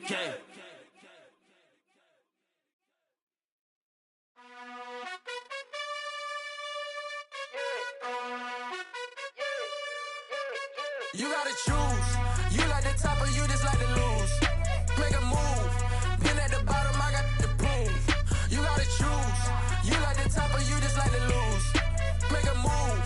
You gotta choose. You like the top or you just like to lose. Make a move. Been at the bottom, I got the proof. You gotta choose. You like the top or you just like to lose. Make a move.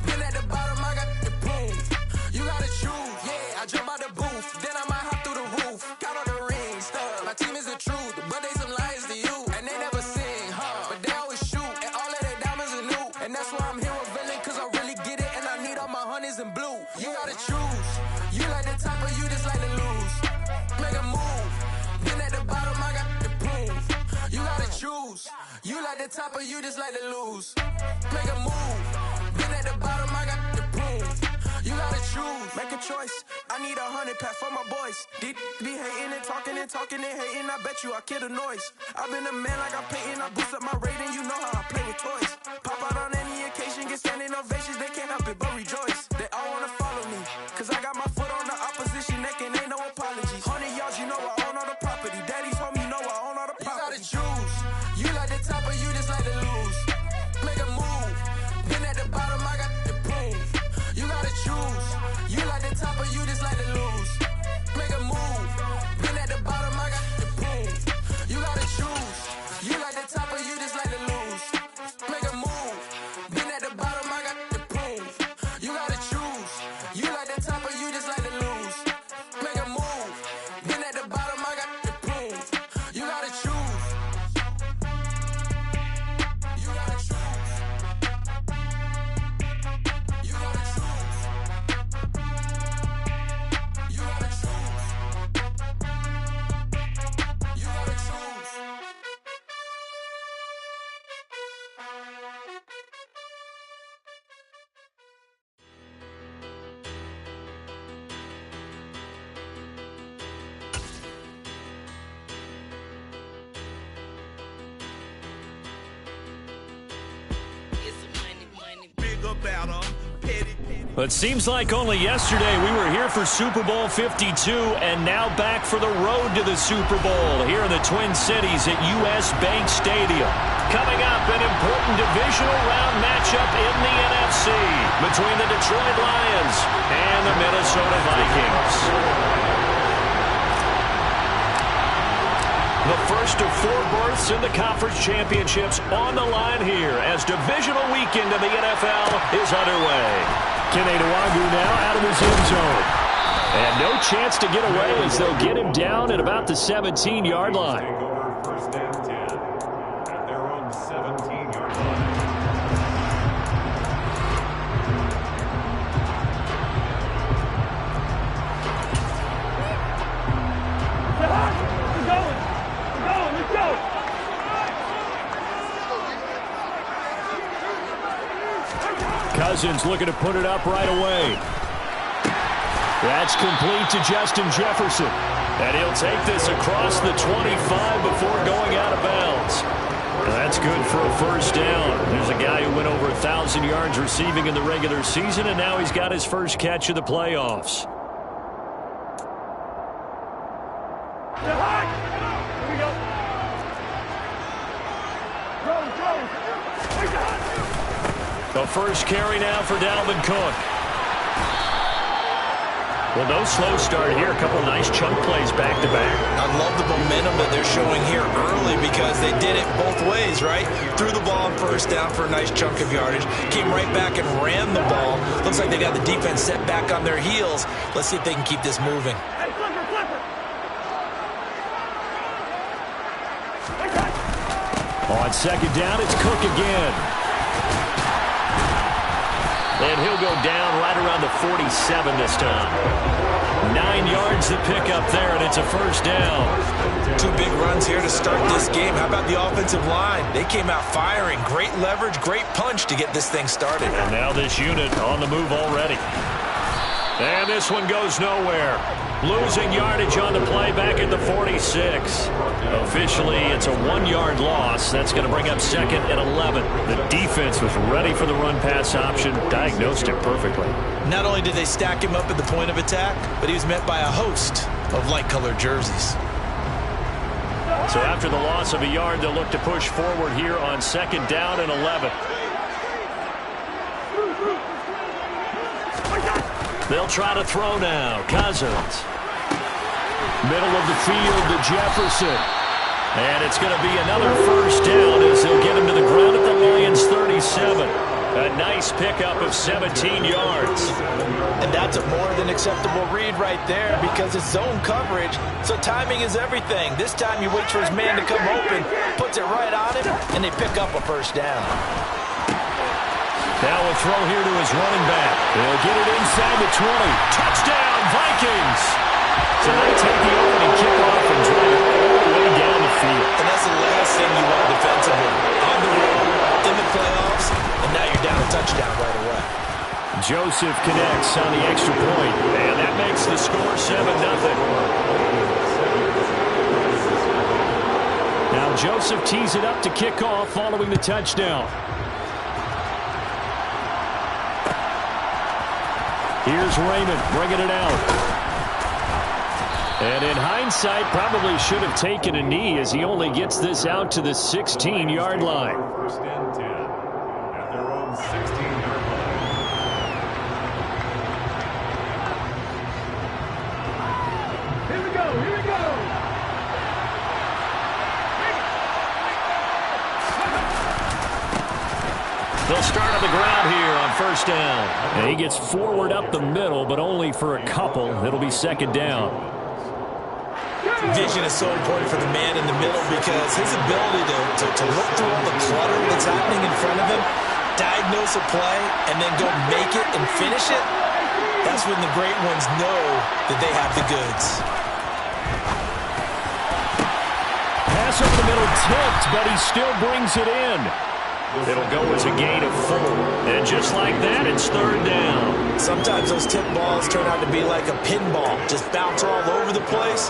Been at the bottom, I got the proof. You gotta choose. Yeah, I jump out the booth. Then I might hop through the roof. Got all the rings, stuff. My team is the truth, but they some liars to you. And they never sing, but they always shoot. And all of their diamonds are new. And that's why I'm here with Villain, cause I really get it. And I need all my honeys in blue. You gotta choose. You like the top or you just like to lose. Make a move. Been at the bottom, I got the proof. You gotta choose. You like the top or you just like to lose. Make a move. Been at the bottom, I got the proof. You gotta choose. Make a choice. I need 100 pack for my boys. Be hating and talking and hating. I bet you I kill the noise. I've been a man like I'm Peyton. I boost up my rating. You know how I play with toys. Pop out on any occasion, get standing ovations. They can't help it but rejoice. They all wanna follow me, cause I got my foot on the opposition neck and ain't no apologies. 100 yards, you know I own all the property. Daddy's home, you know I own all the property. You gotta choose. You like the top or you just like to lose. Make a move. Been at the bottom, I got the proof. You gotta choose. You like the top or you just like to lose. Make a move. Been at the bottom, I got the proof. You gotta choose. You like the top or you just like to lose. Make a move. Been at the bottom, I got the proof. You gotta choose. You like the top or you just like to lose. Make a move. Been at the bottom, I got the proof. You gotta choose. You gotta choose. You gotta choose. You gotta choose. You gotta choose. But it seems like only yesterday we were here for Super Bowl 52 and now back for the road to the Super Bowl here in the Twin Cities at US Bank Stadium. Coming up, an important divisional round matchup in the NFC between the Detroit Lions and the Minnesota Vikings. The first of 4 berths in the conference championships on the line here as divisional weekend of the NFL is underway. Kene Nwangwu now out of his end zone. And no chance to get away as they'll get him down at about the 17-yard line. First and 10 at their own 17-yard line. Cousins looking to put it up right away. That's complete to Justin Jefferson. And he'll take this across the 25 before going out of bounds. That's good for a first down. There's a guy who went over 1,000 yards receiving in the regular season, and now he's got his first catch of the playoffs. The first carry now for Dalvin Cook. Well, no slow start here. A couple nice chunk plays back-to-back. I love the momentum that they're showing here early because they did it both ways, right? Threw the ball on first down for a nice chunk of yardage. Came right back and ran the ball. Looks like they got the defense set back on their heels. Let's see if they can keep this moving. On second down, it's Cook again. And he'll go down right around the 47 this time. 9 yards to pick up there, and it's a first down. 2 big runs here to start this game. How about the offensive line? They came out firing. Great leverage, great punch to get this thing started. And now this unit on the move already. And this one goes nowhere. Losing yardage on the play back at the 46. Officially, it's a 1-yard loss. That's going to bring up second and 11. The defense was ready for the run-pass option, diagnosed it perfectly. Not only did they stack him up at the point of attack, but he was met by a host of light-colored jerseys. So after the loss of a yard, they'll look to push forward here on 2nd down and 11. They'll try to throw now. Cousins. Middle of the field to Jefferson. And it's going to be another 1st down as they'll get him to the ground at the Lions' 37. A nice pickup of 17 yards. And that's a more than acceptable read right there because it's zone coverage, so timing is everything. This time he waits for his man to come open, puts it right on him, and they pick up a 1st down. Now a throw here to his running back. They'll get it inside the 20. Touchdown, Vikings! So they take the opening kickoff and drive it all the way down the field. And that's the last thing you want defensively. On the road, in the playoffs, and now you're down a touchdown right away. Joseph connects on the extra point, and that makes the score 7-0. Now Joseph tees it up to kick off following the touchdown. Here's Raymond bringing it out. And in hindsight, probably should have taken a knee as he only gets this out to the 16-yard line. 1st and 10 at their own 16-yard line. Here we go, here we go. They'll start on the ground here on 1st down. And he gets forward up the middle, but only for a couple. It'll be 2nd down. Vision is so important for the man in the middle because his ability to look through all the clutter that's happening in front of him, diagnose a play, and then go make it and finish it, that's when the great ones know that they have the goods. Pass over the middle tipped, but he still brings it in. It'll go as a gain of 4. And just like that, it's 3rd down. Sometimes those tip balls turn out to be like a pinball. Just bounce all over the place.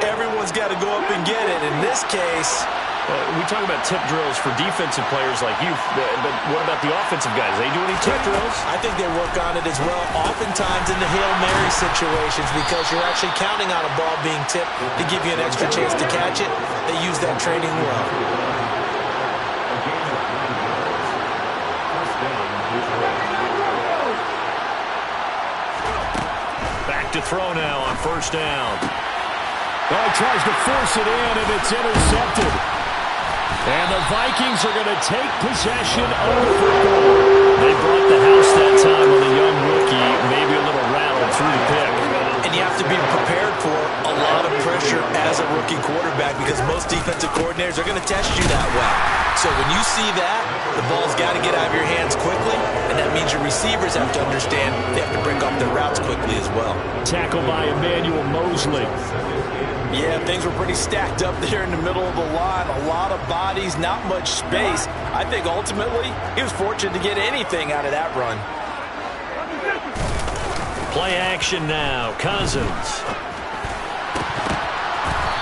Everyone's got to go up and get it. In this case, we talk about tip drills for defensive players like you, but what about the offensive guys? They do any tip drills? I think they work on it as well, oftentimes in the Hail Mary situations because you're actually counting on a ball being tipped to give you an extra chance to catch it. They use that training well. To throw now on 1st down. Oh, he tries to force it in, and it's intercepted. And the Vikings are going to take possession of the football. They brought the house that time on a young rookie, maybe a little rattled through the pick. And you have to be prepared for a lot of pressure as a rookie quarterback because most defensive coordinators are going to test you that way. So when you see that, the ball's got to get out of your hands quickly, and that means your receivers have to understand they have to break off their routes quickly as well. Tackled by Emmanuel Mosley. Yeah, things were pretty stacked up there in the middle of the line. A lot of bodies, not much space. I think ultimately he was fortunate to get anything out of that run. Play action now. Cousins.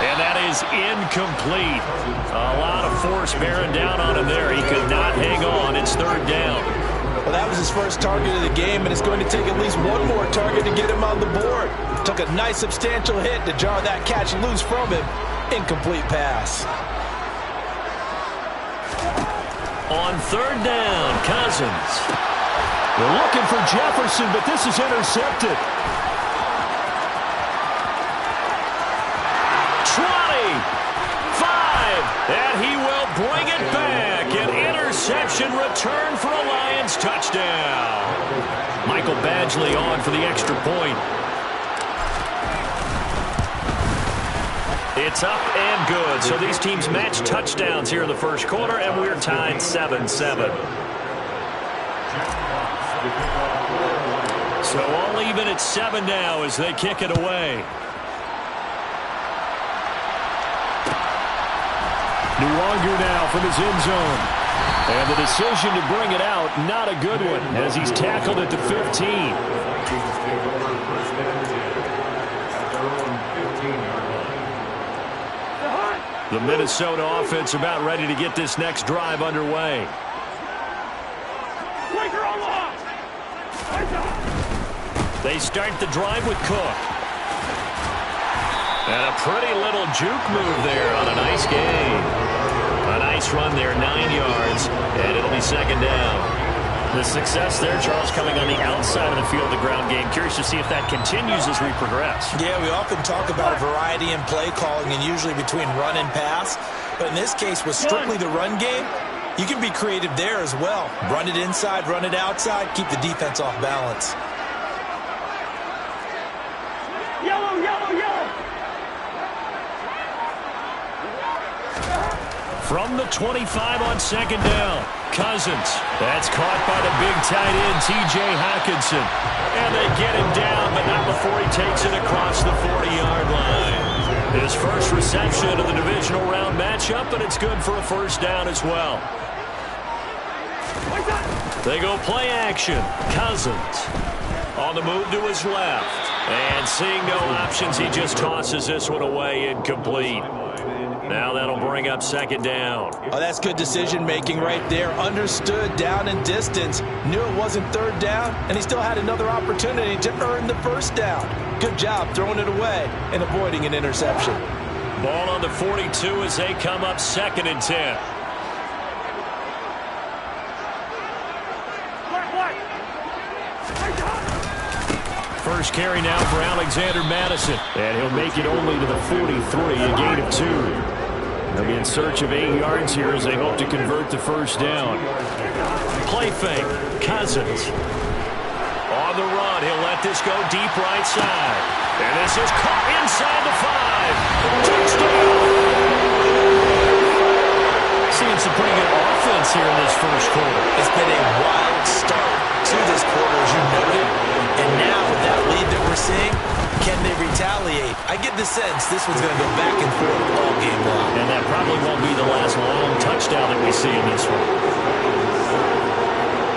And that is incomplete. A lot of force bearing down on him there. He could not hang on. It's 3rd down. Well, that was his first target of the game, and it's going to take at least one more target to get him on the board. Took a nice substantial hit to jar that catch loose from him. Incomplete pass. On 3rd down, Cousins. They're looking for Jefferson, but this is intercepted. 5, and he will bring it back. An interception return for a Lions touchdown. Michael Badgley on for the extra point. It's up and good. So these teams match touchdowns here in the 1st quarter, and we're tied 7-7. So all even at 7 now as they kick it away. Nwogu now from his end zone. And the decision to bring it out, not a good one, as he's tackled at the 15. The Minnesota offense about ready to get this next drive underway. They start the drive with Cook. And a pretty little juke move there on a nice gain. A nice run there, 9 yards, and it'll be second down. The success there, Charles, coming on the outside of the field, the ground game. Curious to see if that continues as we progress. Yeah, we often talk about a variety in play calling and usually between run and pass. But in this case, with strictly the run game, you can be creative there as well. Run it inside, run it outside, keep the defense off balance. Yellow, yellow, yellow. From the 25 on second down, Cousins. That's caught by the big tight end, T.J. Hockenson. And they get him down, but not before he takes it across the 40-yard line. His first reception of the divisional round matchup, and it's good for a first down as well. They go play action. Cousins on the move to his left. And seeing no options, he just tosses this one away, incomplete. Now that'll bring up second down. Oh, that's good decision-making right there. Understood down and distance. Knew it wasn't third down, and he still had another opportunity to earn the first down. Good job throwing it away and avoiding an interception. Ball on the 42 as they come up second and 10. First carry now for Alexander Madison. And he'll make it only to the 43, a gain of 2. They'll be in search of 8 yards here as they hope to convert the first down. Play fake. Cousins. On the run, he'll let this go deep right side. And this is caught inside the 5. Touchdown! Seeing some pretty good offense here in this first quarter. It's been a wild start to this quarter, as you noted. And now with that lead that we're seeing, can they retaliate? I get the sense this one's going to go back and forth all game long. And that probably won't be the last long touchdown that we see in this one.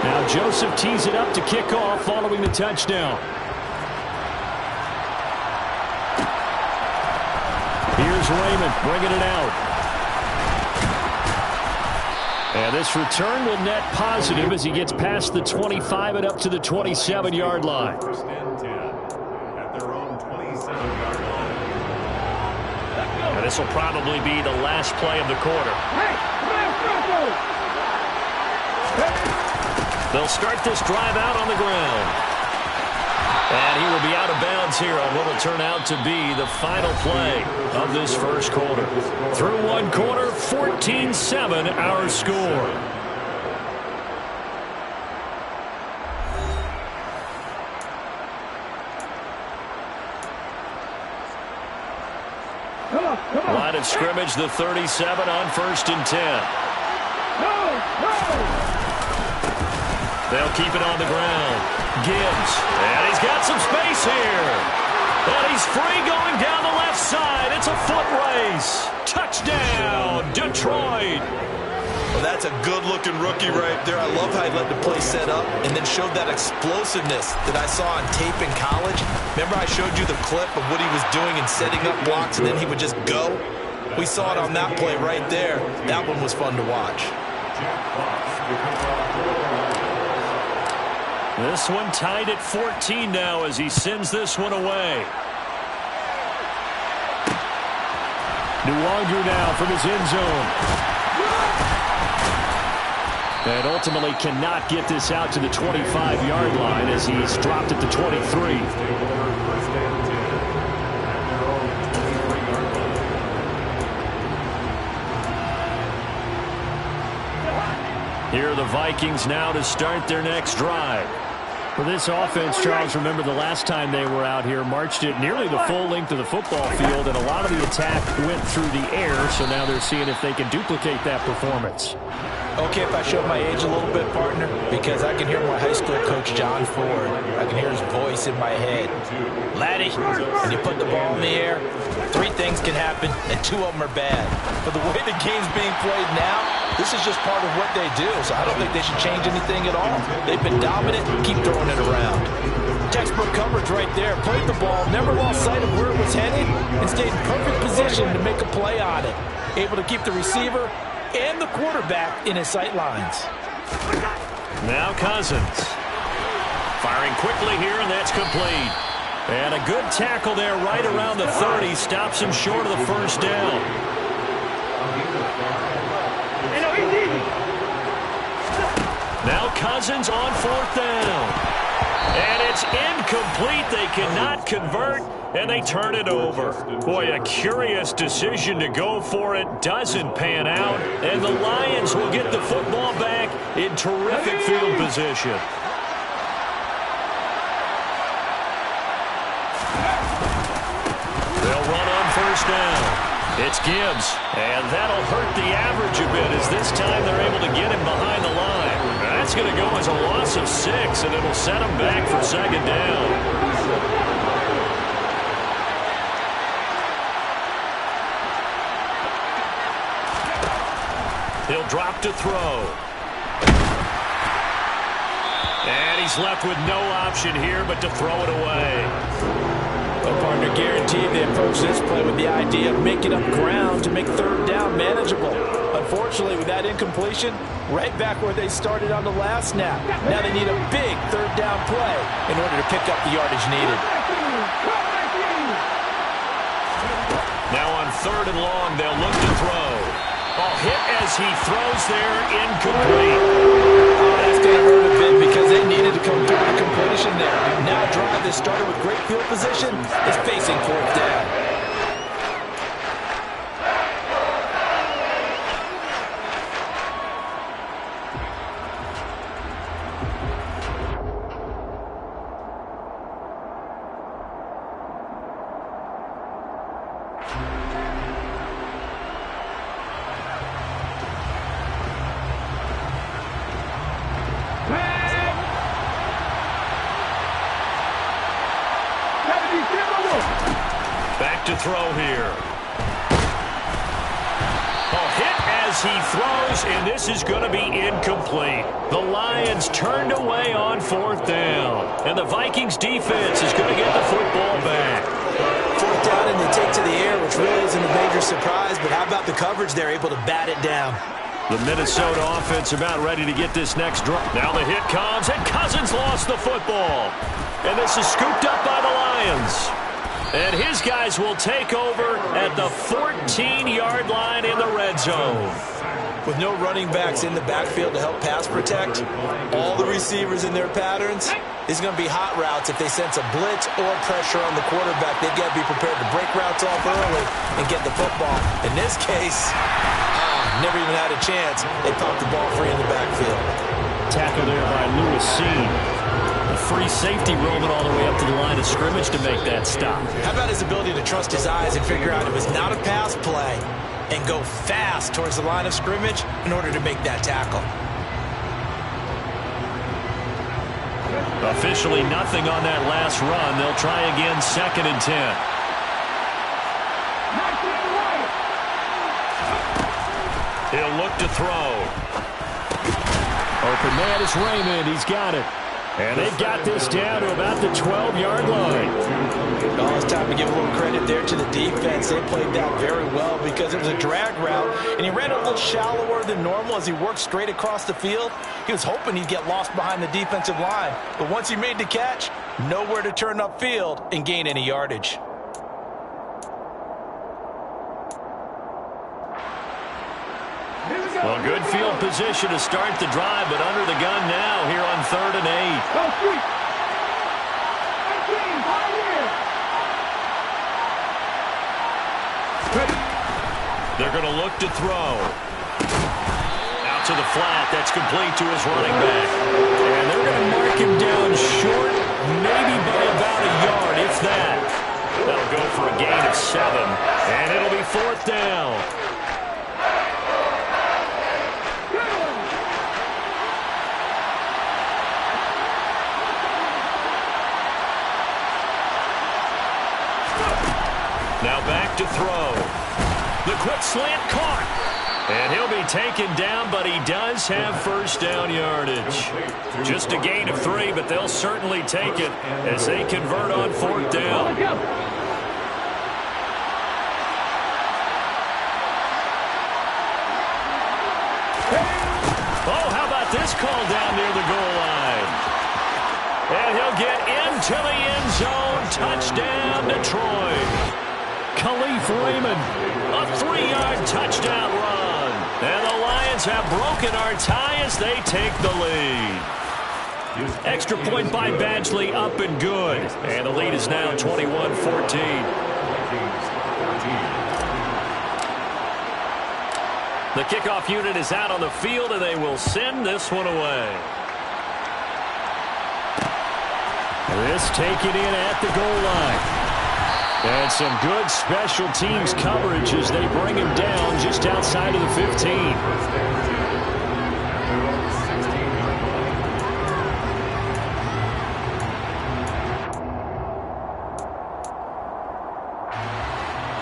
Now Joseph tees it up to kick off following the touchdown. Here's Raymond bringing it out. And this return will net positive as he gets past the 25 and up to the 27-yard line. First and 10 at their own 27-yard line. And this will probably be the last play of the quarter. They'll start this drive out on the ground. And he will be out of bounds here on what will turn out to be the final play of this first quarter. Through one quarter, 14-7 our score. Line of scrimmage, the 37 on 1st and 10. They'll keep it on the ground. Gibbs, and he's got some space here. And he's free going down the left side. It's a foot race. Touchdown, Detroit. Well, that's a good-looking rookie right there. I love how he let the play set up and then showed that explosiveness that I saw on tape in college. Remember I showed you the clip of what he was doing and setting up blocks, and then he would just go? We saw it on that play right there. That one was fun to watch. This one tied at 14 now as he sends this one away. Nwogu now from his end zone. And ultimately cannot get this out to the 25-yard line as he's dropped at the 23. Here are the Vikings now to start their next drive. For this offense, Charles, remember the last time they were out here, marched it nearly the full length of the football field, and a lot of the attack went through the air, so now they're seeing if they can duplicate that performance. Okay, if I show my age a little bit, partner, because I can hear my high school coach, John Ford. I can hear his voice in my head. Laddie, when you put the ball in the air, 3 things can happen, and 2 of them are bad. But the way the game's being played now, this is just part of what they do, so I don't think they should change anything at all. They've been dominant, keep throwing it around. Textbook coverage right there. Played the ball, never lost sight of where it was headed, and stayed in perfect position to make a play on it. Able to keep the receiver and the quarterback in his sight lines. Now Cousins. Firing quickly here, and that's complete. And a good tackle there right around the 30. Stops him short of the first down. Now Cousins on 4th down. And it's incomplete. They cannot convert, and they turn it over. Boy, a curious decision to go for it. Doesn't pan out, and the Lions will get the football back in terrific field position. They'll run on 1st down. It's Gibbs, and that'll hurt the average a bit as this time they're able to get him behind the line. That's going to go as a loss of 6, and it'll set him back for 2nd down. He'll drop to throw. And he's left with no option here but to throw it away. Well, partner, guaranteed they approach this play with the idea of making up ground to make 3rd down manageable. Unfortunately, with that incompletion, right back where they started on the last snap. Now they need a big 3rd down play in order to pick up the yardage needed. Now on 3rd and long, they'll look to throw. Hit as he throws there, incomplete. That's going to hurt a bit because they needed to come through the completion there. Now a drive that started with great field position is facing 4th down. Back to throw here. Hit as he throws, and this is going to be incomplete. The Lions turned away on 4th down, and the Vikings defense is going to get the football back. 4th down, and they take to the air, which really isn't a major surprise, but how about the coverage there, able to bat it down? The Minnesota offense about ready to get this next drive. Now the hit comes, and Cousins lost the football. And this is scooped up by the Lions. And his guys will take over at the 14-yard line in the red zone. With no running backs in the backfield to help pass protect, all the receivers in their patterns, it's going to be hot routes. If they sense a blitz or pressure on the quarterback, they've got to be prepared to break routes off early and get the football. In this case, never even had a chance. They popped the ball free in the backfield. Tackle there by Lewis Cine. A free safety roaming all the way up to the line of scrimmage to make that stop. How about his ability to trust his eyes and figure out it was not a pass play and go fast towards the line of scrimmage in order to make that tackle? Officially nothing on that last run. They'll try again, 2nd and 10. He'll look to throw. Open man is Raymond. He's got it. And they've got this down to about the 12-yard line. Oh, it's time to give a little credit there to the defense. They played that very well because it was a drag route, and he ran a little shallower than normal as he worked straight across the field. He was hoping he'd get lost behind the defensive line. But once he made the catch, nowhere to turn upfield and gain any yardage. Well, good field position to start the drive, but under the gun now here on 3rd and 8. They're going to look to throw. Out to the flat. That's complete to his running back. And they're going to mark him down short, maybe by about a yard, if that. That'll go for a gain of 7. And it'll be 4th down. Now back to throw. The quick slant caught. And he'll be taken down, but he does have 1st down yardage. Just a gain of 3, but they'll certainly take it as they convert on 4th down. Oh, how about this call down near the goal line? And he'll will get into the end zone. Touchdown, Detroit. Khalif Raymond, a 3-yard touchdown run. And the Lions have broken our tie as they take the lead. Extra point by Badgley, up and good. And the lead is now 21-14. The kickoff unit is out on the field, and they will send this one away. This taken in at the goal line. And some good special teams coverage as they bring him down just outside of the 15.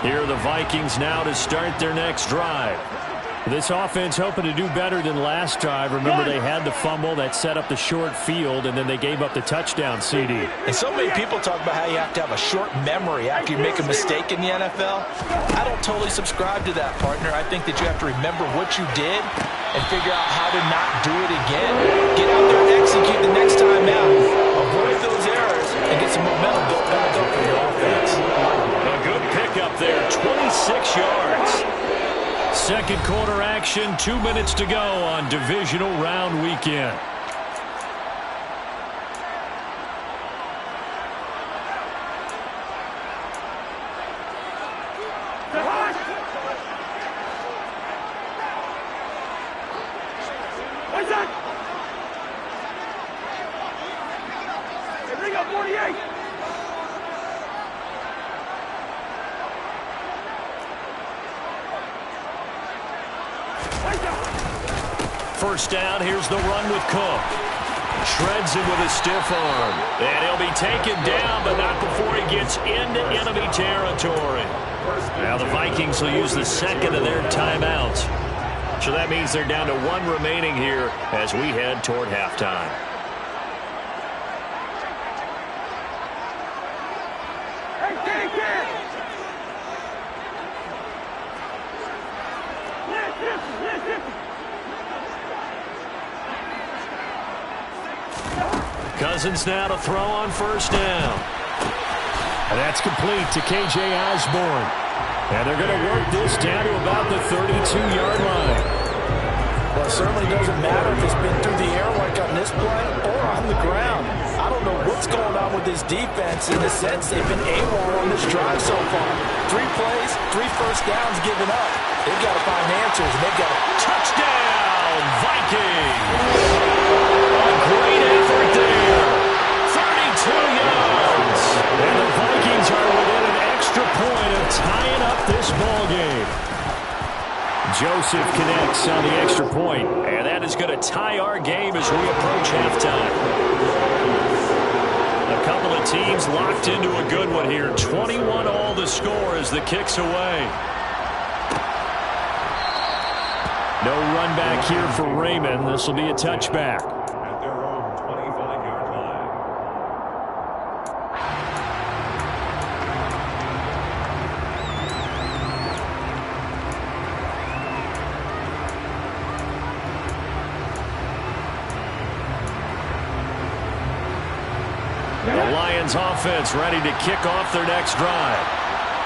Here are the Vikings now to start their next drive. This offense hoping to do better than last drive. Remember, they had the fumble that set up the short field, and then they gave up the touchdown CD. And so many people talk about how you have to have a short memory after you make a mistake in the NFL. I don't totally subscribe to that, partner. I think that you have to remember what you did and figure out how to not do it again. Get out there and execute the next time out. Avoid those errors and get some momentum built back up for your offense. A good pickup there, 26 yards. Second quarter action, 2 minutes to go on divisional round weekend. What's that? Hey, bring up 48. First down, here's the run with Cook. Shreds him with a stiff arm. And he'll be taken down, but not before he gets into enemy territory. Now the Vikings will use the second of their timeouts. So that means they're down to 1 remaining here as we head toward halftime. Hey, kid! Listen. Cousins now to throw on first down. And that's complete to K.J. Osborne. And they're going to work this down to about the 32-yard line. Well, it certainly doesn't matter if it's been through the air like on this play or on the ground. I don't know what's going on with this defense in the sense they've been AWOL on this drive so far. 3 plays, 3 first downs given up. They've got to find answers, and they've got to... Touchdown, Vikings! A great effort there. 32 yards. And the Vikings are within an extra point of tying up this ball game. Joseph connects on the extra point, and that is going to tie our game as we approach halftime. A couple of teams locked into a good one here. 21 all the score as the kick's away. No run back here for Raymond. This will be a touchback. At their own 25-yard line. The Lions offense ready to kick off their next drive.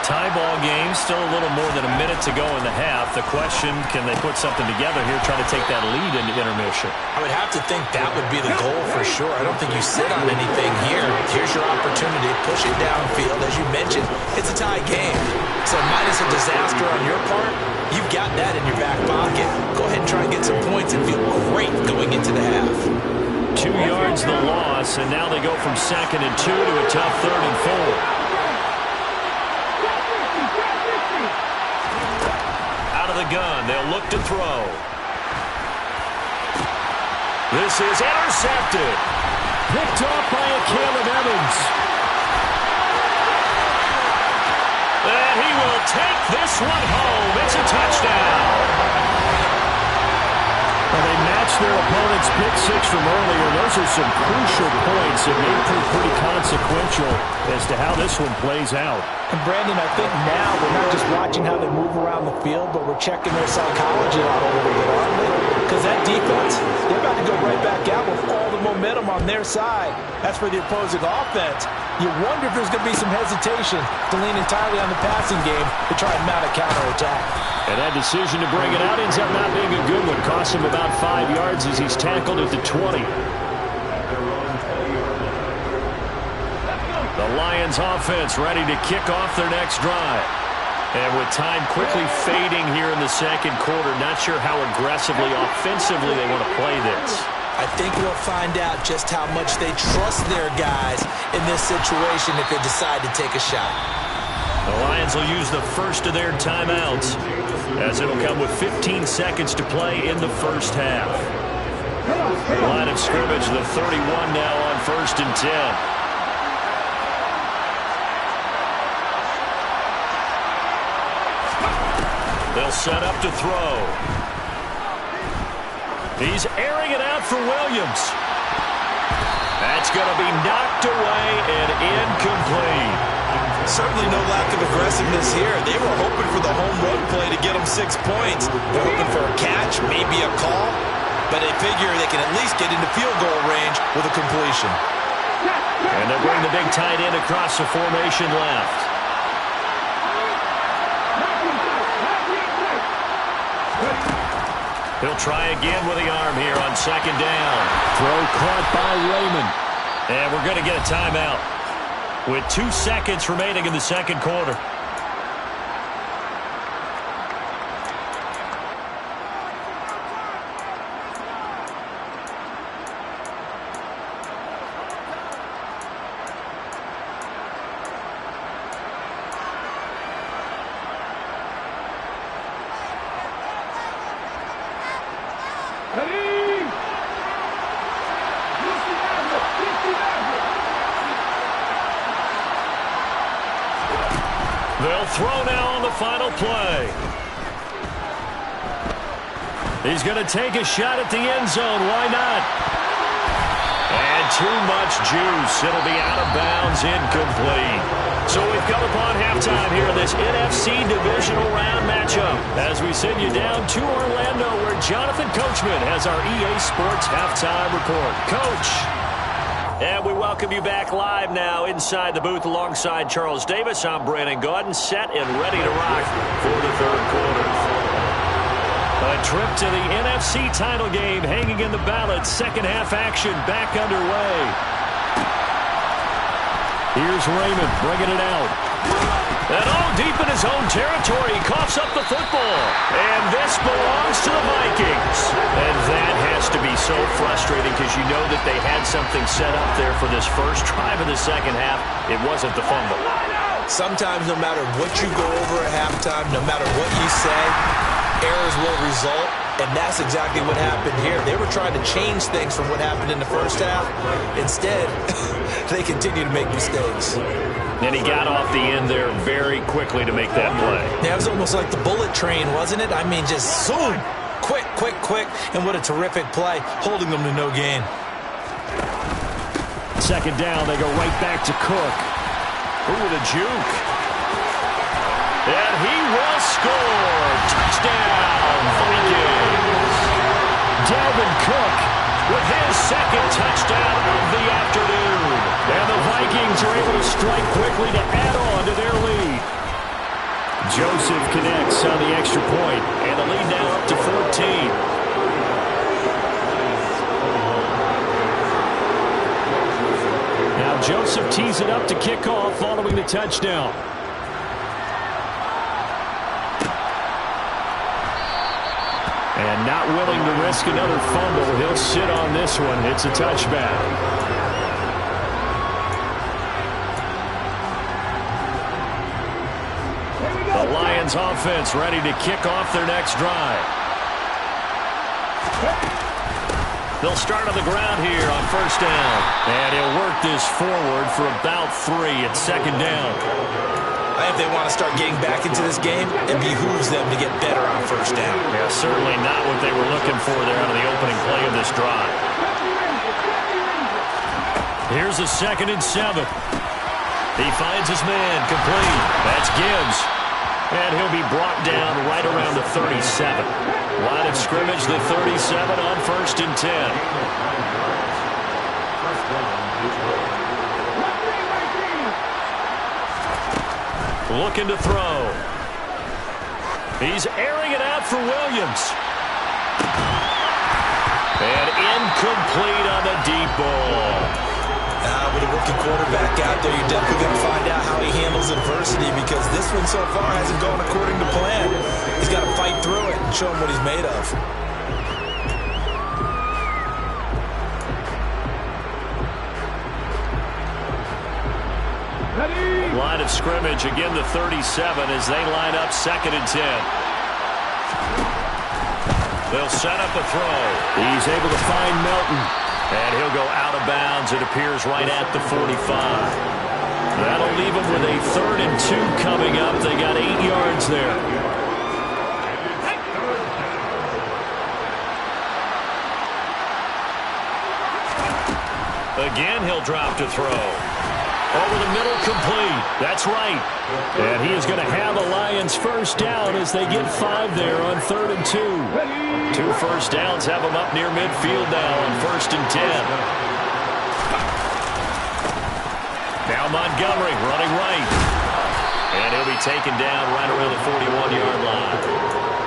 Tie ball game, still a little more than a minute to go in the half. The question, can they put something together here, try to take that lead into intermission? I would have to think that would be the goal for sure. I don't think you sit on anything here. Here's your opportunity. Push it downfield. As you mentioned, it's a tie game. So minus a disaster on your part, you've got that in your back pocket. Go ahead and try and get some points and feel great going into the half. 2 yards the loss, and now they go from 2nd and 2 to a tough 3rd and 4. Out of the gun, they'll look to throw. This is intercepted. Picked off by a Caleb Evans. And he will take this one home. It's a touchdown. Well, they matched their opponent's pick 6 from earlier. Those are some crucial points that may prove pretty consequential as to how this one plays out. And Brandon, I think now we're not just watching how they move around the field, but we're checking their psychology out a little bit, aren't we? Because that defense, they're about to go right back out with all the the momentum on their side. As for the opposing offense, you wonder if there's going to be some hesitation to lean entirely on the passing game to try and mount a counterattack. And that decision to bring it out ends up not being a good one. Costs him about 5 yards as he's tackled at the 20. The Lions offense ready to kick off their next drive. And with time quickly fading here in the second quarter, not sure how aggressively, offensively they want to play this. I think we'll find out just how much they trust their guys in this situation if they decide to take a shot. The Lions will use the first of their timeouts, as it'll come with 15 seconds to play in the first half. The line of scrimmage, the 31 now on 1st and 10. They'll set up to throw. He's airing it out for Williams. That's going to be knocked away and incomplete. Certainly no lack of aggressiveness here. They were hoping for the home run play to get them 6 points. They're hoping for a catch, maybe a call, but they figure they can at least get into field goal range with a completion. And they bring the big tight end across the formation left. He'll try again with the arm here on 2nd down. Throw caught by Raymond. And we're going to get a timeout with 2 seconds remaining in the second quarter. They'll throw now on the final play. He's going to take a shot at the end zone. Why not? And too much juice. It'll be out of bounds, incomplete. So we've come upon halftime here in this NFC Divisional Round matchup as we send you down to Orlando where Jonathan Coachman has our EA Sports Halftime Report. Coach. And we welcome you back live now inside the booth alongside Charles Davis. I'm Brandon Gaudin, set and ready to rock for the third quarter. A trip to the NFC title game hanging in the balance. Second half action back underway. Here's Raymond bringing it out. And all deep in his own territory, he coughs up the football. And this belongs to the Vikings. And that has to be so frustrating because you know that they had something set up there for this first drive of the second half. It wasn't the fumble. Sometimes no matter what you go over at halftime, no matter what you say, errors will result. And that's exactly what happened here. They were trying to change things from what happened in the first half. Instead, they continue to make mistakes. And he got off the end there very quickly to make that play. That was almost like the bullet train, wasn't it? I mean, just zoom. Quick, quick, quick. And what a terrific play, holding them to no gain. Second down, they go right back to Cook. Ooh, with a juke. And he will score. Touchdown, Vikings. Dalvin Cook with his second touchdown of the afternoon. And the Vikings are able to strike quickly to add on to their lead. Joseph connects on the extra point, and the lead now up to 14. Now Joseph tees it up to kick off following the touchdown. And not willing to risk another fumble, he'll sit on this one. It's a touchback. The Lions offense ready to kick off their next drive. They'll start on the ground here on first down. And he'll work this forward for about 3 at second down. I think they want to start getting back into this game, it behooves them to get better on first down. Yeah, certainly not what they were looking for there out of the opening play of this drive. Here's a 2nd and 7. He finds his man complete. That's Gibbs. And he'll be brought down right around the 37. Line of scrimmage, the 37 on 1st and 10. Looking to throw. He's airing it out for Williams. And incomplete on the deep ball. With a rookie quarterback out there, you're definitely going to find out how he handles adversity, because this one so far hasn't gone according to plan. He's got to fight through it and show him what he's made of. Line of scrimmage, again the 37 as they line up 2nd and 10. They'll set up a throw. He's able to find Melton. And he'll go out of bounds, it appears, right at the 45. That'll leave him with a 3rd and 2 coming up. They got 8 yards there. Again, he'll drop to throw. Over the middle, complete. That's right. And he is going to have the Lions first down as they get 5 there on 3rd and 2. 2 first downs have them up near midfield now on 1st and 10. Now Montgomery running right. And he'll be taken down right around the 41-yard line.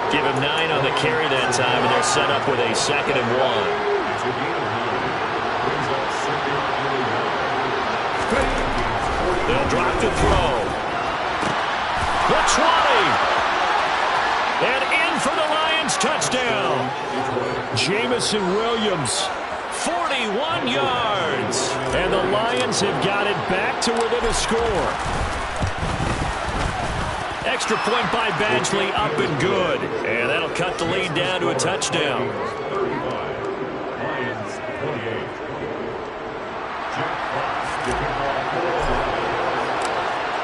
Give him 9 on the carry that time, and they're set up with a 2nd and 1. They'll drop the throw. The 20. And in for the Lions touchdown. Jamison Williams, 41 yards. And the Lions have got it back to within a score. Extra point by Badgley, up and good. And that'll cut the lead down to a touchdown. Lions 28.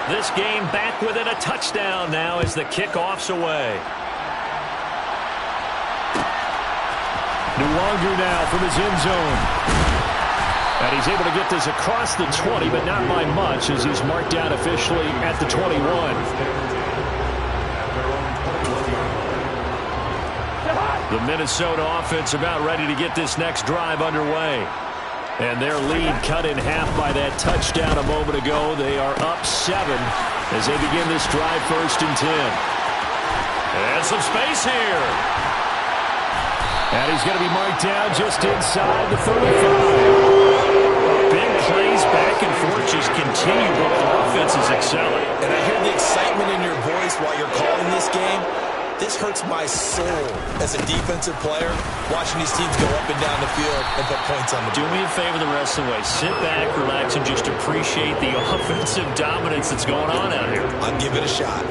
This game back within a touchdown now as the kickoff's away. Nwangu now from his end zone. And he's able to get this across the 20, but not by much as he's marked down officially at the 21. The Minnesota offense about ready to get this next drive underway. And their lead cut in half by that touchdown a moment ago. They are up 7 as they begin this drive 1st and 10. And some space here. And he's going to be marked down just inside the 35. Big plays back and forth just continue, but the offense is excelling. And I hear the excitement in your voice while you're calling this game. This hurts my soul as a defensive player, watching these teams go up and down the field and put points on the board. Do me a favor the rest of the way. Sit back, relax, and just appreciate the offensive dominance that's going on out here. I'll give it a shot.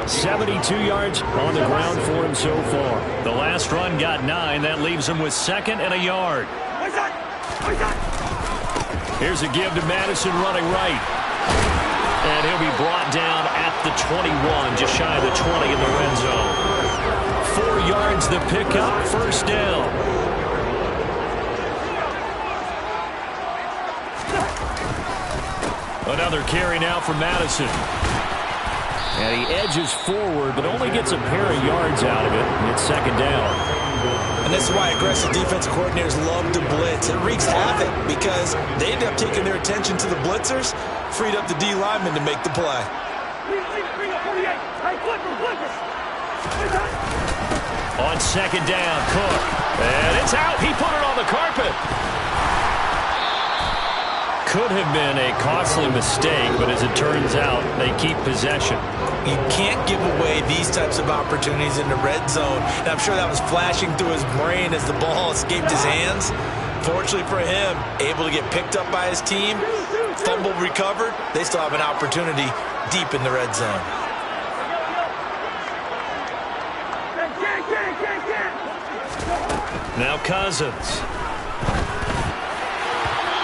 72 yards on the ground for him so far. The last run got 9. That leaves him with 2nd and a yard. Here's a give to Madison running right. And he'll be brought down at the 21, just shy of the 20 in the red zone. 4 yards the pickup, 1st down. Another carry now for Madison. And he edges forward, but only gets a pair of yards out of it. It's 2nd down. And this is why aggressive defensive coordinators love to blitz. It wreaks havoc because they end up taking their attention to the blitzers, freed up the D lineman to make the play. On 2nd down, Cook. And it's out. He put it on the carpet. Could have been a costly mistake, but as it turns out, they keep possession. You can't give away these types of opportunities in the red zone. And I'm sure that was flashing through his brain as the ball escaped his hands. Fortunately for him, able to get picked up by his team, fumble recovered. They still have an opportunity deep in the red zone. Now Cousins.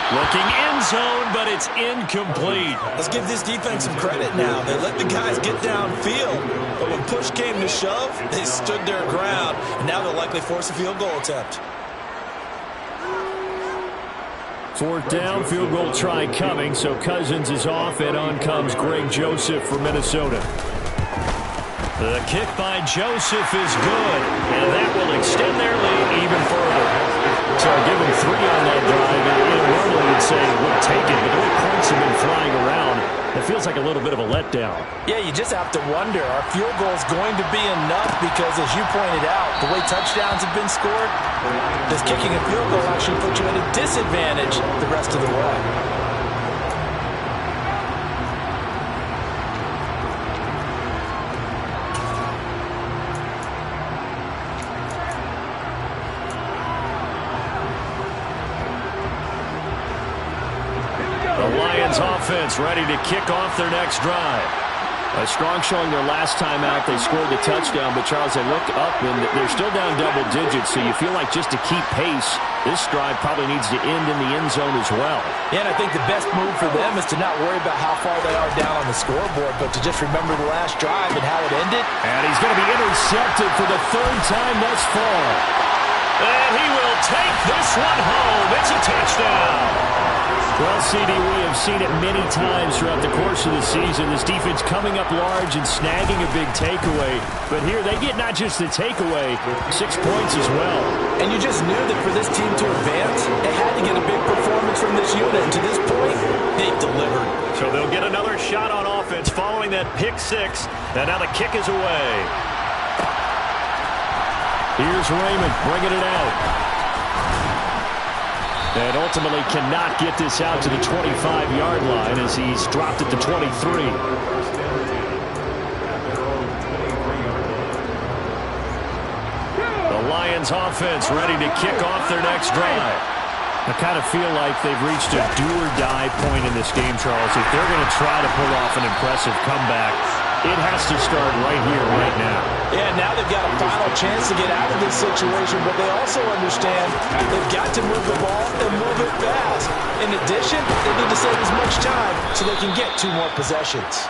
Looking end zone, but it's incomplete. Let's give this defense some credit now. They let the guys get downfield, but when push came to shove, they stood their ground, and now they'll likely force a field goal attempt. 4th down, field goal try coming, so Cousins is off, and on comes Greg Joseph for Minnesota. The kick by Joseph is good, and that will extend their lead even further. So give him 3 on that drive, and normally would say would take it, but the way points have been flying around, it feels like a little bit of a letdown. Yeah, you just have to wonder, are field goals going to be enough? Because as you pointed out, the way touchdowns have been scored, does kicking a field goal actually put you at a disadvantage the rest of the way? Offense ready to kick off their next drive. A strong showing their last time out. They scored the touchdown, but Charles, they looked up and they're still down double digits, so you feel like just to keep pace, this drive probably needs to end in the end zone as well. Yeah, and I think the best move for them is to not worry about how far they are down on the scoreboard, but to just remember the last drive and how it ended. And he's going to be intercepted for the third time thus far. And he will take this one home. It's a touchdown. Well, CD, we have seen it many times throughout the course of the season. This defense coming up large and snagging a big takeaway. But here they get not just the takeaway, 6 points as well. And you just knew that for this team to advance, they had to get a big performance from this unit. And to this point, they've delivered. So they'll get another shot on offense following that pick six. And now the kick is away. Here's Raymond bringing it out. And ultimately cannot get this out to the 25-yard line as he's dropped at the 23. The Lions offense ready to kick off their next drive. I kind of feel like they've reached a do-or-die point in this game, Charles. If they're going to try to pull off an impressive comeback, it has to start right here, right now. Yeah, now they've got a final chance to get out of this situation, but they also understand they've got to move the ball and move it fast. In addition, they need to save as much time so they can get 2 more possessions.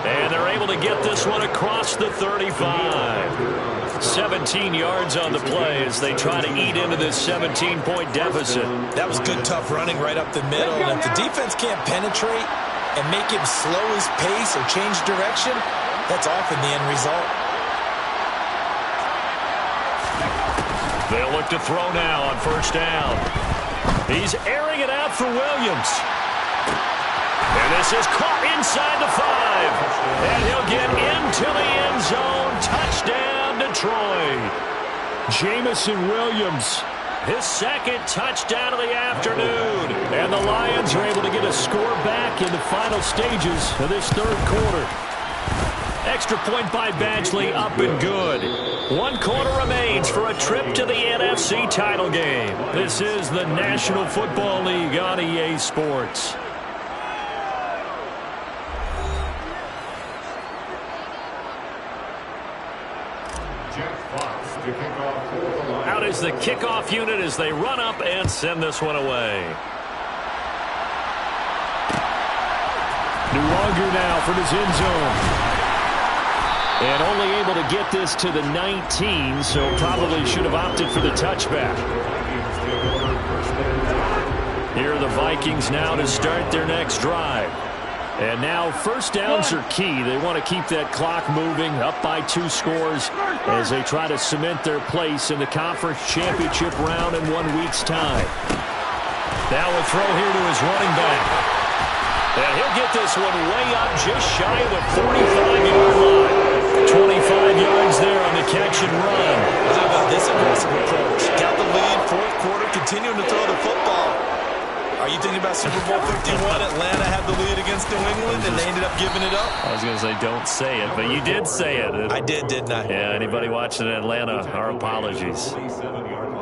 And they're able to get this one across the 35. 17 yards on the play as they try to eat into this 17-point deficit. That was good, tough running right up the middle. And if the defense can't penetrate and make him slow his pace or change direction, that's often the end result. They'll look to throw now on first down. He's airing it out for Williams. And this is caught inside the 5. And he'll get into the end zone. Touchdown, Detroit. Jamison Williams, his second touchdown of the afternoon. And the Lions are able to get a score back in the final stages of this third quarter. Extra point by Badgley, up and good. 1 quarter remains for a trip to the NFC title game. This is the National Football League on EA Sports. Out is the kickoff unit as they run up and send this one away. Nwogu now from his end zone. And only able to get this to the 19, so probably should have opted for the touchback. Here are the Vikings now to start their next drive. And now first downs are key. They want to keep that clock moving, up by 2 scores as they try to cement their place in the conference championship round in 1 week's time. Now a throw here to his running back. And he'll get this one way up just shy of the 45-yard line. 25 yards there on the catch and run. How about this aggressive approach? Got the lead, 4th quarter, continuing to throw the football. Are you thinking about Super Bowl 51? Atlanta had the lead against New England, and they ended up giving it up? I was going to say don't say it, but you did say it. I did, didn't I? Yeah, anybody watching in Atlanta, our apologies.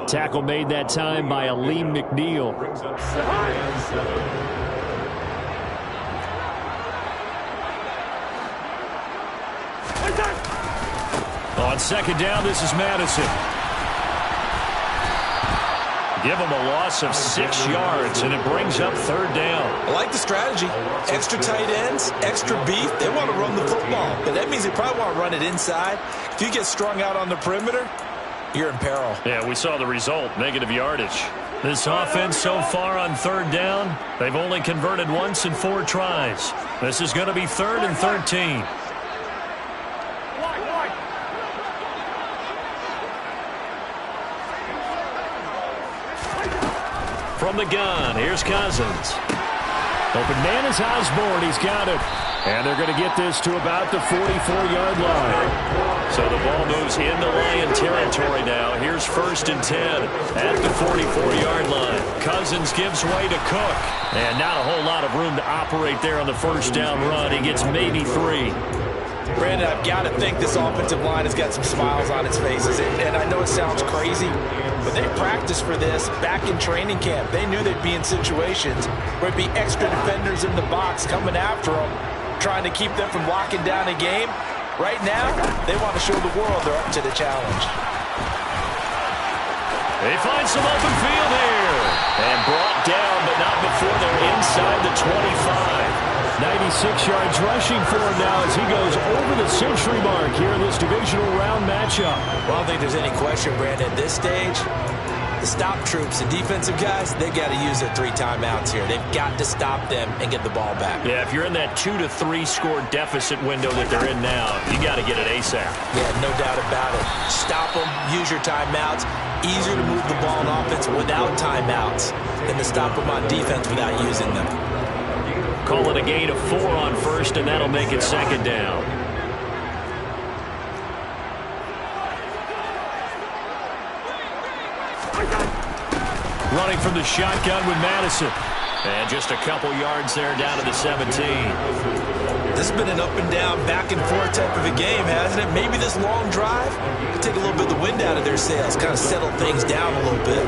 Tackle made that time by Aleem McNeil. On second down, this is Madison. Give them a loss of 6 yards, and it brings up third down. I like the strategy. Extra tight ends, extra beef. They want to run the football, but that means they probably want to run it inside. If you get strung out on the perimeter, you're in peril. Yeah, we saw the result, negative yardage. This offense so far on third down, they've only converted once in 4 tries. This is going to be 3rd and 13. From the gun, here's Cousins. Open man is Osborne. He's got it. And they're going to get this to about the 44-yard line. So the ball moves into Lion territory now. Here's 1st and 10 at the 44-yard line. Cousins gives way to Cook. And not a whole lot of room to operate there on the first down run. He gets maybe 3. Brandon, I've got to think this offensive line has got some smiles on its faces. And I know it sounds crazy, but they practiced for this back in training camp. They knew they'd be in situations where it'd be extra defenders in the box coming after them, trying to keep them from locking down a game. Right now, they want to show the world they're up to the challenge. They find some open field here. And brought down, but not before they're inside the 25. 96 yards rushing for him now as he goes over the century mark here in this divisional round matchup. Well, I don't think there's any question, Brandon, at this stage, the stop troops, the defensive guys, they got to use their 3 timeouts here. They've got to stop them and get the ball back. Yeah, if you're in that 2 to 3 score deficit window that they're in now, you got to get it ASAP. Yeah, no doubt about it. Stop them, use your timeouts. Easier to move the ball on offense without timeouts than to stop them on defense without using them. Call it a gain of 4 on 1st, and that'll make it 2nd down. Running from the shotgun with Madison. And just a couple yards there down to the 17. This has been an up and down, back and forth type of a game, hasn't it? Maybe this long drive could take a little bit of the wind out of their sails, kind of settle things down a little bit.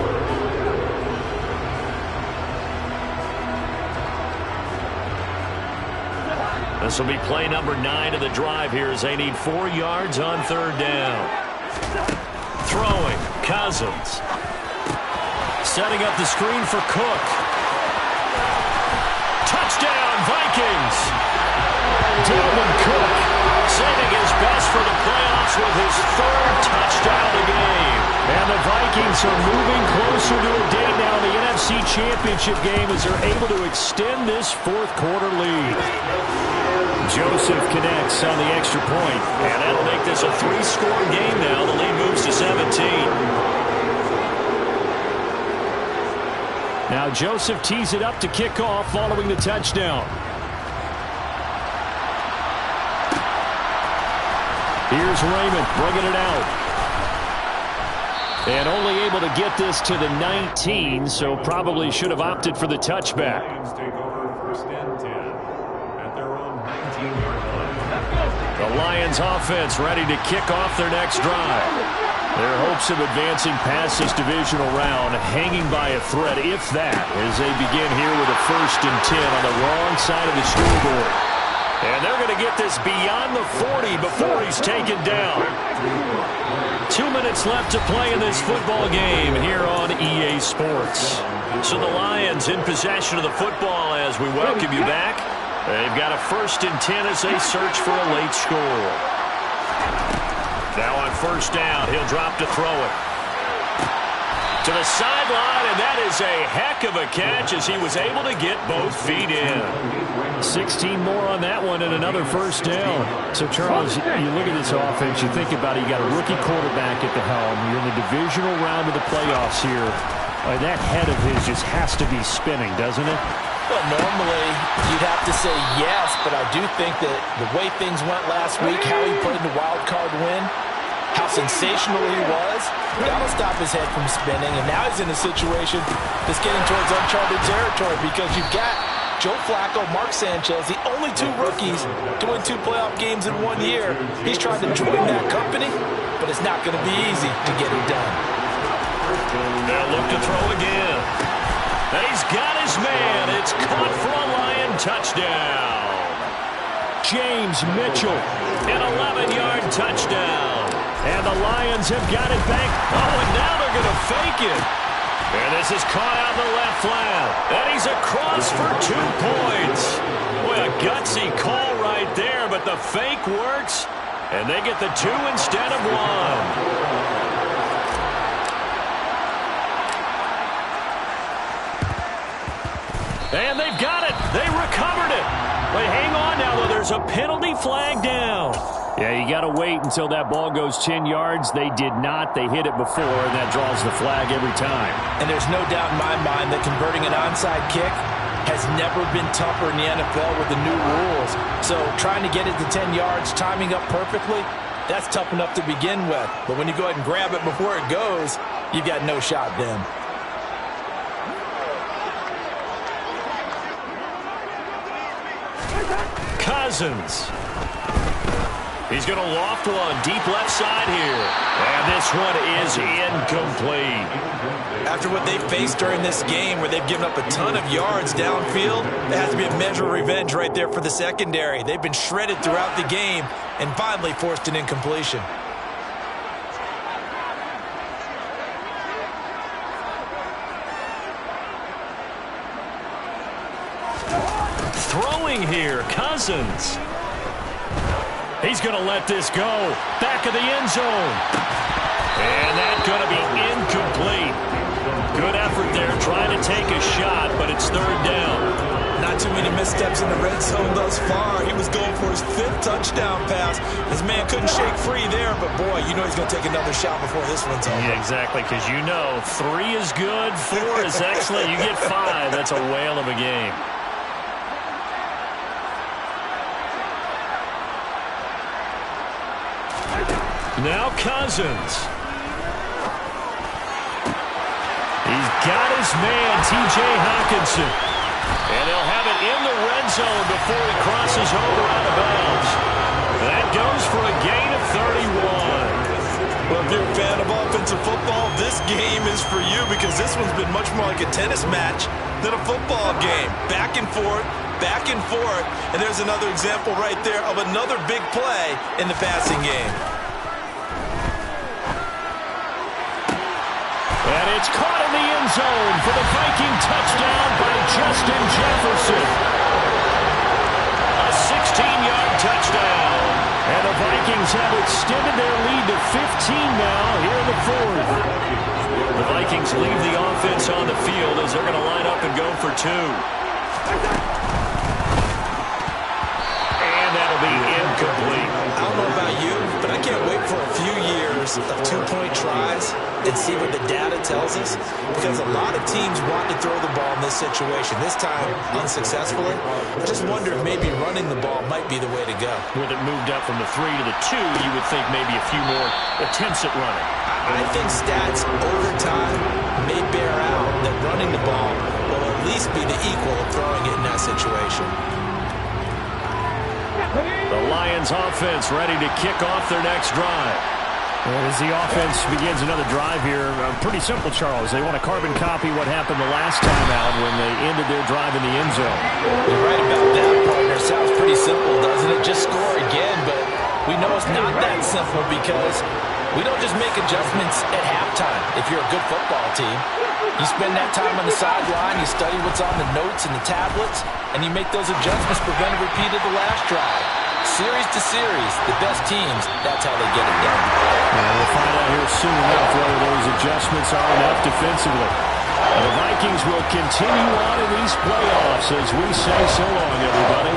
This will be play number 9 of the drive here as they need 4 yards on 3rd down. Throwing, Cousins. Setting up the screen for Cook. Touchdown, Vikings! Dalvin Cook saving his best for the playoffs with his 3rd touchdown of the game. And the Vikings are moving closer to a date now in the NFC Championship game as they're able to extend this 4th quarter lead. Joseph connects on the extra point, and that'll make this a 3-score game now. The lead moves to 17. Now Joseph tees it up to kick off following the touchdown. Here's Raymond bringing it out. And only able to get this to the 19, so probably should have opted for the touchback. Lions take over 1st and 10 at their own 19-yard line. The Lions offense ready to kick off their next drive. Their hopes of advancing past this divisional round hanging by a thread, if that, as they begin here with a 1st and 10 on the wrong side of the scoreboard. And they're going to get this beyond the 40 before he's taken down. 2 minutes left to play in this football game here on EA Sports. So the Lions in possession of the football as we welcome you back. They've got a 1st and 10 as they search for a late score. Now on 1st down, he'll drop to throw it. To the sideline, and that is a heck of a catch as he was able to get both feet in. 16 more on that one and another 1st down. So, Charles, you look at this offense, you think about it, you got a rookie quarterback at the helm. You're in the divisional round of the playoffs here. That head of his just has to be spinning, doesn't it? Well, normally you'd have to say yes, but I do think that the way things went last week, how he played in the wild card win, how sensational he was, that'll stop his head from spinning. And now he's in a situation that's getting towards uncharted territory because you've got Joe Flacco, Mark Sanchez, the only 2 rookies to win 2 playoff games in 1 year. He's trying to join that company, but it's not going to be easy to get it done. They'll look to throw again. And he's got his man. It's caught for a Lion touchdown. James Mitchell, an 11-yard touchdown. And the Lions have got it back. Oh, and now they're going to fake it. And this is caught out in the left flat. And he's across for 2 points. Boy, a gutsy call right there, but the fake works. And they get the 2 instead of 1. And they've got it. They recovered it. But hang on now, though. There's a penalty flag down. Yeah, you got to wait until that ball goes 10 yards. They did not. They hit it before, and that draws the flag every time. And there's no doubt in my mind that converting an onside kick has never been tougher in the NFL with the new rules. So trying to get it to 10 yards, timing up perfectly, that's tough enough to begin with. But when you go ahead and grab it before it goes, you've got no shot then. Cousins. He's going to loft one deep left side here. And this one is incomplete. After what they faced during this game where they've given up a ton of yards downfield, there has to be a measure of revenge right there for the secondary. They've been shredded throughout the game and finally forced an incompletion. Throwing here, Cousins. He's going to let this go. Back of the end zone. And that's going to be incomplete. Good effort there trying to take a shot, but it's third down. Not too many missteps in the red zone thus far. He was going for his 5th touchdown pass. His man couldn't shake free there, but boy, you know he's going to take another shot before this one's over. Yeah, exactly, because you know 3 is good, 4 is excellent. You get 5, that's a whale of a game. Now Cousins. He's got his man, T.J. Hockenson. And he'll have it in the red zone before he crosses over out of bounds. That goes for a gain of 31. Well, if you're a fan of offensive football, this game is for you because this one's been much more like a tennis match than a football game. Back and forth, and there's another example right there of another big play in the passing game. And it's caught in the end zone for the Viking touchdown by Justin Jefferson. A 16-yard touchdown. And the Vikings have extended their lead to 15 now here in the 4th. The Vikings leave the offense on the field as they're going to line up and go for 2. And that'll be incomplete. I don't know about you, but I can't wait for a few years of 2-point tries and see what the data tells us, because a lot of teams want to throw the ball in this situation, this time unsuccessfully. I just wonder if maybe running the ball might be the way to go. With it moved up from the 3 to the 2, you would think maybe a few more attempts at running. I think stats over time may bear out that running the ball will at least be the equal of throwing it in that situation. The Lions offense ready to kick off their next drive. As the offense begins another drive here, pretty simple, Charles. They want to carbon copy what happened the last time out when they ended their drive in the end zone. You're right about that, partner. Sounds pretty simple, doesn't it? Just score again, but we know it's not that simple because we don't just make adjustments at halftime if you're a good football team. You spend that time on the sideline, you study what's on the notes and the tablets, and you make those adjustments prevent a repeat of the last drive. Series to series, the best teams, that's how they get it done. We'll find out here soon enough whether those adjustments are enough defensively. The Vikings will continue on in these playoffs as we say so long, everybody.